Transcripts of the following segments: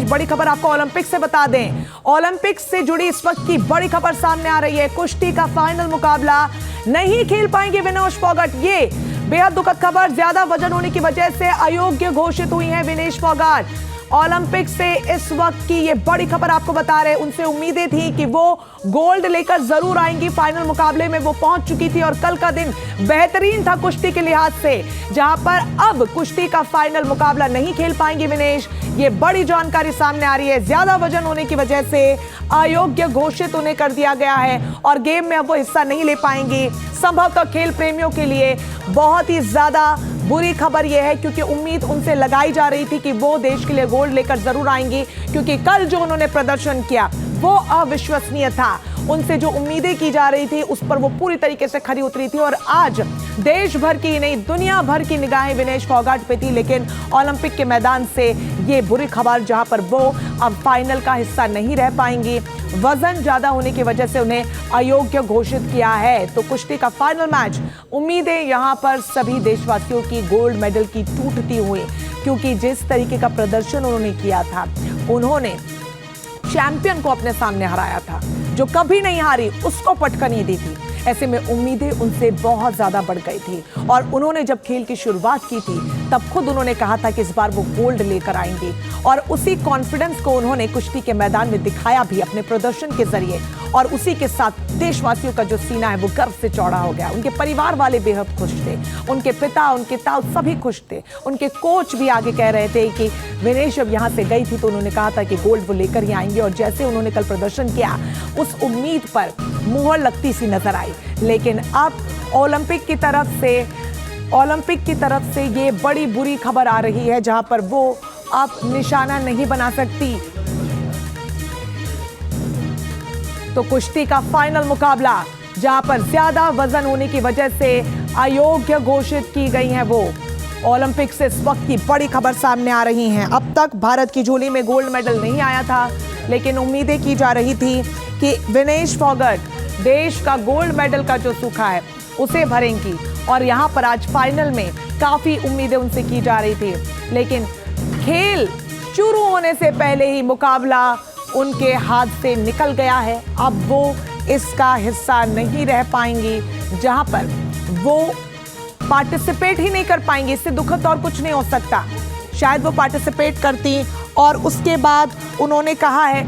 बड़ी खबर आपको ओलंपिक से बता दें। ओलंपिक से जुड़ी इस वक्त की बड़ी खबर सामने आ रही है। कुश्ती का फाइनल मुकाबला नहीं खेल पाएंगे विनेश फोगाट। ये बेहद दुखद खबर, ज्यादा वजन होने की वजह से अयोग्य घोषित हुई हैं विनेश फोगाट। ओलंपिक से इस वक्त की ये बड़ी खबर आपको बता रहे हैं। उनसे उम्मीदें थी कि वो गोल्ड लेकर जरूर आएंगी। फाइनल मुकाबले में वो पहुंच चुकी थी और कल का दिन बेहतरीन था कुश्ती के लिहाज से, जहां पर अब कुश्ती का फाइनल मुकाबला नहीं खेल पाएंगे विनेश। ये बड़ी जानकारी सामने आ रही है। ज्यादा वजन होने की वजह से अयोग्य घोषित उन्हें कर दिया गया है और गेम में अब वो हिस्सा नहीं ले पाएंगी। संभवतः खेल प्रेमियों के लिए बहुत ही ज्यादा बुरी खबर यह है, क्योंकि उम्मीद उनसे लगाई जा रही थी कि वो देश के लिए गोल्ड लेकर जरूर आएंगी, क्योंकि कल जो उन्होंने प्रदर्शन किया वो अविश्वसनीय था। उनसे जो उम्मीदें की जा रही थी उस पर वो पूरी तरीके से खरी उतरी थी और आज देश भर की नहीं दुनिया भर की निगाहें विनेश फोगाट पे थी। लेकिन ओलंपिक के मैदान से ये बुरी खबर, जहां पर वो अब फाइनल का हिस्सा नहीं रह पाएंगी। वजन ज्यादा होने की वजह से उन्हें अयोग्य घोषित किया है। तो कुश्ती का फाइनल मैच, उम्मीदें यहां पर सभी देशवासियों की गोल्ड मेडल की टूटती हुई, क्योंकि जिस तरीके का प्रदर्शन उन्होंने किया था, उन्होंने चैंपियन को अपने सामने हराया था, जो कभी नहीं हारी उसको पटकन ही दी थी। ऐसे में उम्मीदें उनसे बहुत ज्यादा बढ़ गई थी और उन्होंने जब खेल की शुरुआत की थी तब खुद उन्होंने कहा था कि इस बार वो गोल्ड लेकर आएंगे और उसी कॉन्फिडेंस को उन्होंने कुश्ती के मैदान में दिखाया भी अपने प्रदर्शन के जरिए। और उसी के साथ देशवासियों का जो सीना है वो गर्व से चौड़ा हो गया। उनके परिवार वाले बेहद खुश थे, उनके पिता, उनके ताऊ सभी खुश थे। उनके कोच भी आगे कह रहे थे कि विनेश जब यहाँ से गई थी तो उन्होंने कहा था कि गोल्ड वो लेकर ही आएंगे और जैसे उन्होंने कल प्रदर्शन किया उस उम्मीद पर मुहर लगती सी नजर आई। लेकिन अब ओलंपिक की तरफ से ये बड़ी बुरी खबर आ रही है, जहां पर वो अब निशाना नहीं बना सकती। तो कुश्ती का फाइनल मुकाबला, जहां पर ज्यादा वजन होने की वजह से अयोग्य घोषित की गई हैं वो। ओलंपिक से इस वक्त की बड़ी खबर सामने आ रही हैं। अब तक भारत की झोली में गोल्ड मेडल नहीं आया था, लेकिन उम्मीदें की जा रही थी कि विनेश फोगाट देश का गोल्ड मेडल का जो सूखा है उसे भरेंगी और यहां पर आज फाइनल में काफी उम्मीदें उनसे की जा रही थी। लेकिन खेल शुरू होने से पहले ही मुकाबला उनके हाथ से निकल गया है। अब वो इसका हिस्सा नहीं रह पाएंगी, जहां पर वो पार्टिसिपेट ही नहीं कर पाएंगी। इससे दुखद और कुछ नहीं हो सकता। शायद वो पार्टिसिपेट करती और उसके बाद उन्होंने कहा है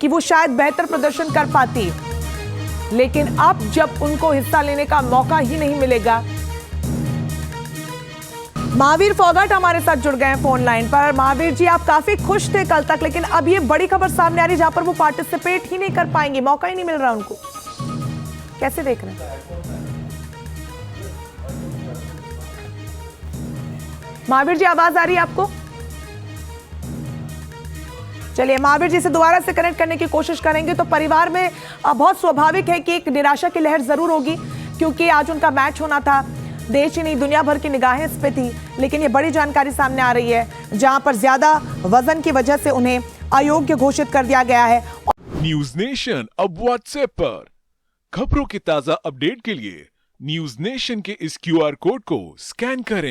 कि वो शायद बेहतर प्रदर्शन कर पाती, लेकिन अब जब उनको हिस्सा लेने का मौका ही नहीं मिलेगा। महावीर फोगाट हमारे साथ जुड़ गए हैं फोन लाइन पर। महावीर जी, आप काफी खुश थे कल तक, लेकिन अब ये बड़ी खबर सामने आ रही है जहां पर वो पार्टिसिपेट ही नहीं कर पाएंगे, मौका ही नहीं मिल रहा उनको। कैसे देख रहे हैं महावीर जी? आवाज आ रही है आपको? चलिए महावीर जी से दोबारा से कनेक्ट करने की कोशिश करेंगे। तो परिवार में बहुत स्वाभाविक है कि एक निराशा की लहर जरूर होगी, क्योंकि आज उनका मैच होना था। देश ही नहीं दुनिया भर की निगाहें इस पे थी। लेकिन ये बड़ी जानकारी सामने आ रही है, जहां पर ज्यादा वजन की वजह से उन्हें अयोग्य घोषित कर दिया गया है। न्यूज नेशन अब व्हाट्सएप पर खबरों की ताजा अपडेट के लिए न्यूज नेशन के इस QR कोड को स्कैन करें।